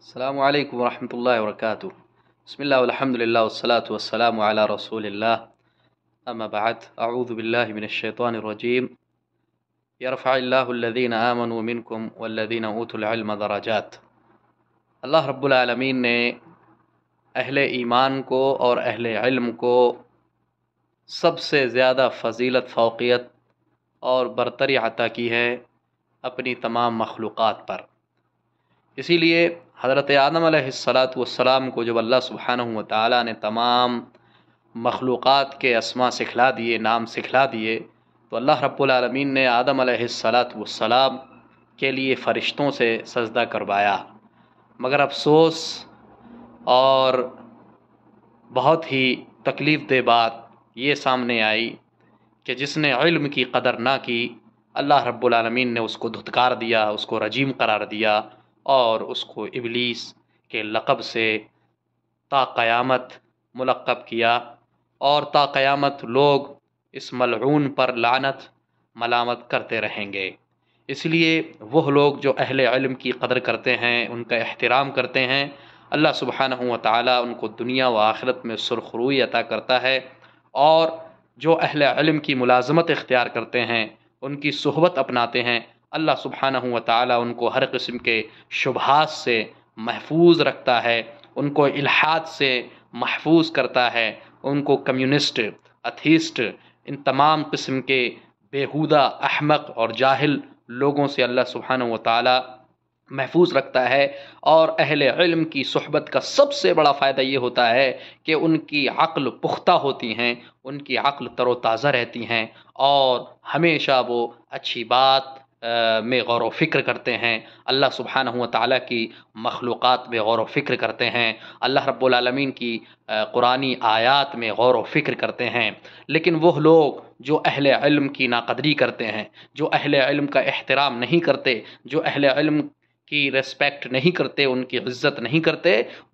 السلام علیکم ورحمۃ اللہ وبرکاتہ۔ بسم اللہ والحمد للہ والصلاة والسلام علی رسول اللہ، اما بعد، اعوذ باللہ من الشیطان الرجیم، یرفع اللہ الذین آمنوا منکم والذین اوتوا العلم درجات۔ اللہ رب العالمین نے اہل ایمان کو اور اہل علم کو سب سے زیادہ فضیلت، فوقیت اور برتری عطا کی ہے اپنی تمام مخلوقات پر۔ اسی لیے حضرت آدم علیہ السلام کو جب اللہ سبحانہ و تعالیٰ نے تمام مخلوقات کے اسما سکھلا دیے، نام سکھلا دیے، تو اللہ رب العالمین نے آدم علیہ السلام کے لیے فرشتوں سے سجدہ کروایا، مگر افسوس اور بہت ہی تکلیف دہ بات یہ سامنے آئی کہ جس نے علم کی قدر نہ کی، اللہ رب العالمین نے اس کو دھتکار دیا، اس کو رجیم قرار دیا اور اس کو ابلیس کے لقب سے تا قیامت ملقب کیا، اور تا قیامت لوگ اس ملعون پر لعنت ملامت کرتے رہیں گے۔ اس لیے وہ لوگ جو اہل علم کی قدر کرتے ہیں، ان کا احترام کرتے ہیں، اللہ سبحانہ و تعالیٰ ان کو دنیا و آخرت میں سرخروئی عطا کرتا ہے، اور جو اہل علم کی ملازمت اختیار کرتے ہیں، ان کی صحبت اپناتے ہیں، اللہ سبحانہ و تعالیٰ ان کو ہر قسم کے شبہات سے محفوظ رکھتا ہے، ان کو الحاد سے محفوظ کرتا ہے، ان کو کمیونسٹ، اتھیسٹ، ان تمام قسم کے بیہودہ، احمق اور جاہل لوگوں سے اللہ سبحانہ و تعالیٰ محفوظ رکھتا ہے۔ اور اہل علم کی صحبت کا سب سے بڑا فائدہ یہ ہوتا ہے کہ ان کی عقل پختہ ہوتی ہیں، ان کی عقل تر و تازہ رہتی ہیں، اور ہمیشہ وہ اچھی بات میں غور و فکر کرتے ہیں، اللہ سبحانہ و تعالیٰ کی مخلوقات میں غور و فکر کرتے ہیں، اللہ رب العالمین کی قرآنی آیات میں غور و فکر کرتے ہیں۔ لیکن وہ لوگ جو اہل علم کی ناقدری کرتے ہیں، جو اہل علم کا احترام نہیں کرتے، جو اہل علم کی ریسپیکٹ نہیں کرتے، ان کی عزت نہیں کرتے،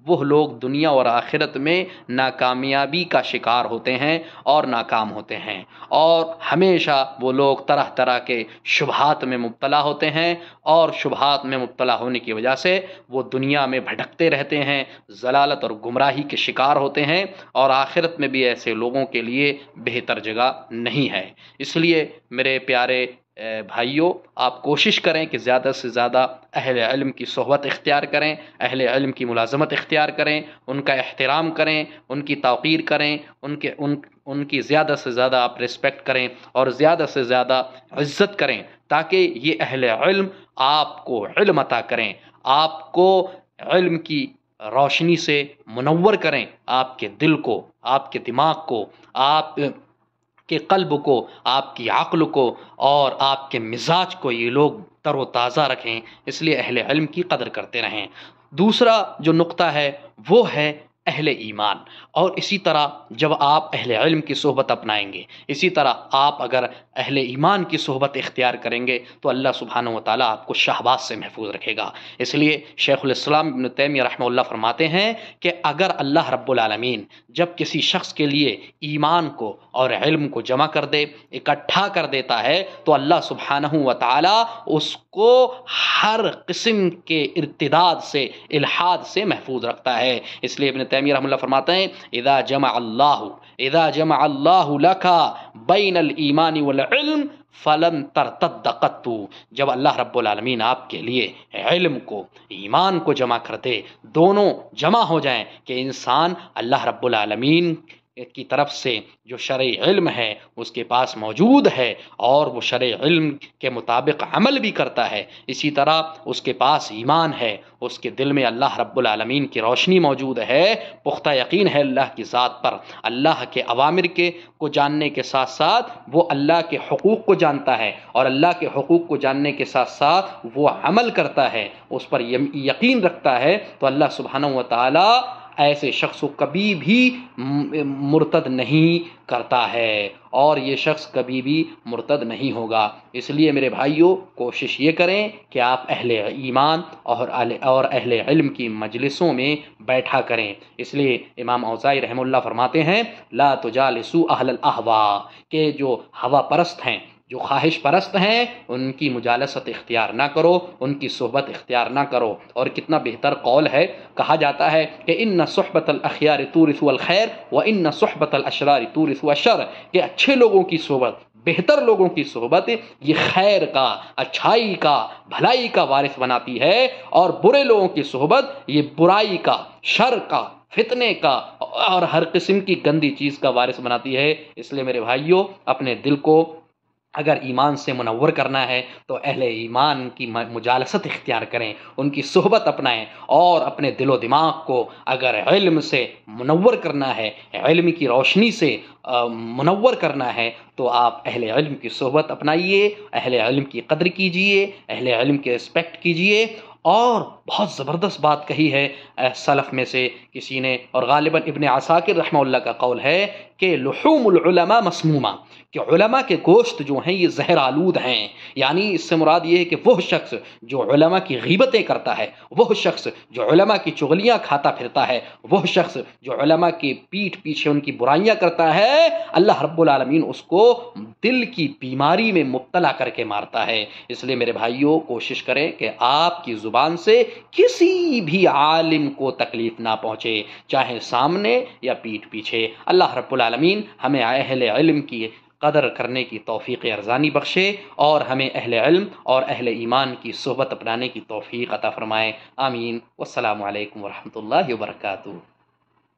وہ لوگ دنیا اور آخرت میں ناکامیابی کا شکار ہوتے ہیں اور ناکام ہوتے ہیں، اور ہمیشہ وہ لوگ طرح طرح کے شبہات میں مبتلا ہوتے ہیں، اور شبہات میں مبتلا ہونے کی وجہ سے وہ دنیا میں بھٹکتے رہتے ہیں، ضلالت اور گمراہی کے شکار ہوتے ہیں، اور آخرت میں بھی ایسے لوگوں کے لیے بہتر جگہ نہیں ہے۔ اس لیے میرے پیارے بھائیوں، آپ کوشش کریں کہ زیادہ سے زیادہ اہل علم کی صحبت اختیار کریں، اہل علم کی ملازمت اختیار کریں، ان کا احترام کریں، ان کی توقیر کریں، ان کی زیادہ سے زیادہ آپ ریسپیکٹ کریں اور زیادہ سے زیادہ عزت کریں، تاکہ یہ اہل علم آپ کو علم عطا کریں، آپ کو علم کی روشنی سے منور کریں، آپ کے دل کو، آپ کے دماغ کو، آپ کے قلب کو، آپ کی عقل کو اور آپ کے مزاج کو یہ لوگ تر و تازہ رکھیں۔ اس لیے اہل علم کی قدر کرتے رہیں۔ دوسرا جو نقطہ ہے وہ ہے اہل ایمان، اور اسی طرح جب آپ اہل علم کی صحبت اپنائیں گے، اسی طرح آپ اگر اہل ایمان کی صحبت اختیار کریں گے تو اللہ سبحانہ و تعالیٰ آپ کو شہوات سے محفوظ رکھے گا۔ اس لیے شیخ الاسلام ابن تیمیہ رحمہ اللہ فرماتے ہیں کہ اگر اللہ رب العالمین جب کسی شخص کے لیے ایمان کو اور علم کو جمع کر دے، اکٹھا کر دیتا ہے، تو اللہ سبحانہ و تعالیٰ اس کو ہر قسم کے ارتداد سے، الحاد سے محفوظ رکھتا ہے۔ اس لیے ابن تیمیہ رحمہ اللہ فرماتے ہیں اذا جمع اللہ لک بین الایمان والعلم فلن ترتد قط، جب اللہ رب العالمین آپ کے لیے علم کو، ایمان کو جمع کر دے، دونوں جمع ہو جائیں کہ انسان اللہ رب العالمین کی طرف سے جو شرعی علم ہے اس کے پاس موجود ہے، اور وہ شرعی علم کے مطابق عمل بھی کرتا ہے، اسی طرح اس کے پاس ایمان ہے، اس کے دل میں اللہ رب العالمین کی روشنی موجود ہے، پختہ یقین ہے اللہ کی ذات پر، اللہ کے اوامر کو جاننے کے ساتھ ساتھ وہ اللہ کے حقوق کو جانتا ہے، اور اللہ کے حقوق کو جاننے کے ساتھ ساتھ وہ عمل کرتا ہے، اس پر یقین رکھتا ہے، تو اللہ سبحانہ و تعالی ایسے شخص کو کبھی بھی مرتد نہیں کرتا ہے، اور یہ شخص کبھی بھی مرتد نہیں ہوگا۔ اس لیے میرے بھائیوں، کوشش یہ کریں کہ آپ اہل ایمان اور اہل علم کی مجلسوں میں بیٹھا کریں۔ اس لیے امام اوزاعی رحمہ اللہ فرماتے ہیں لا تجالسوا اہل الاہواء، کہ جو ہوا پرست ہیں، جو خواہش پرست ہیں ان کی مجالست اختیار نہ کرو، ان کی صحبت اختیار نہ کرو۔ اور کتنا بہتر قول ہے، کہا جاتا ہے کہ ان صحبت الاخیار تورث الخیر وان صحبت الاشرار تورث الشر، کہ اچھے لوگوں کی صحبت، بہتر لوگوں کی صحبت یہ خیر کا، اچھائی کا، بھلائی کا وارث بناتی ہے، اور برے لوگوں کی صحبت یہ برائی کا، شر کا، فتنے کا اور ہر قسم کی گندی چیز کا وارث بناتی ہے۔ اس لیے میرے بھائیوں، اپنے دل کو اگر ایمان سے منور کرنا ہے تو اہل ایمان کی مجالست اختیار کریں، ان کی صحبت اپنائیں، اور اپنے دل و دماغ کو اگر علم سے منور کرنا ہے، علم کی روشنی سے منور کرنا ہے، تو آپ اہل علم کی صحبت اپنائیے، اہل علم کی قدر کیجیے، اہل علم کے رسپیکٹ کیجیے۔ اور بہت زبردست بات کہی ہے سلف میں سے کسی نے، اور غالباً ابن عساکر رحمہ اللہ کا قول ہے کہ لحوم العلماء مسمومہ، کہ علماء کے گوشت جو ہیں یہ زہر آلود ہیں۔ یعنی اس سے مراد یہ ہے کہ وہ شخص جو علماء کی غیبتیں کرتا ہے، وہ شخص جو علماء کی چغلیاں کھاتا پھرتا ہے، وہ شخص جو علماء کی پیٹھ پیچھے ان کی برائیاں کرتا ہے، اللہ رب العالمین اس کو دل کی بیماری میں مبتلا کر کے مارتا ہے۔ اس لیے میرے بھائیوں، کوشش کریں کہ آپ کی زبان سے کسی بھی عالم کو تکلیف نہ پہنچے، چاہے سامنے یا پیٹھ پیچھے۔ اللہ رب العالمین ہمیں اہل علم کی قدر کرنے کی توفیق ارزانی بخشے، اور ہمیں اہل علم اور اہل ایمان کی صحبت اپنانے کی توفیق عطا فرمائے۔ آمین۔ والسلام علیکم ورحمۃ اللہ وبرکاتہ۔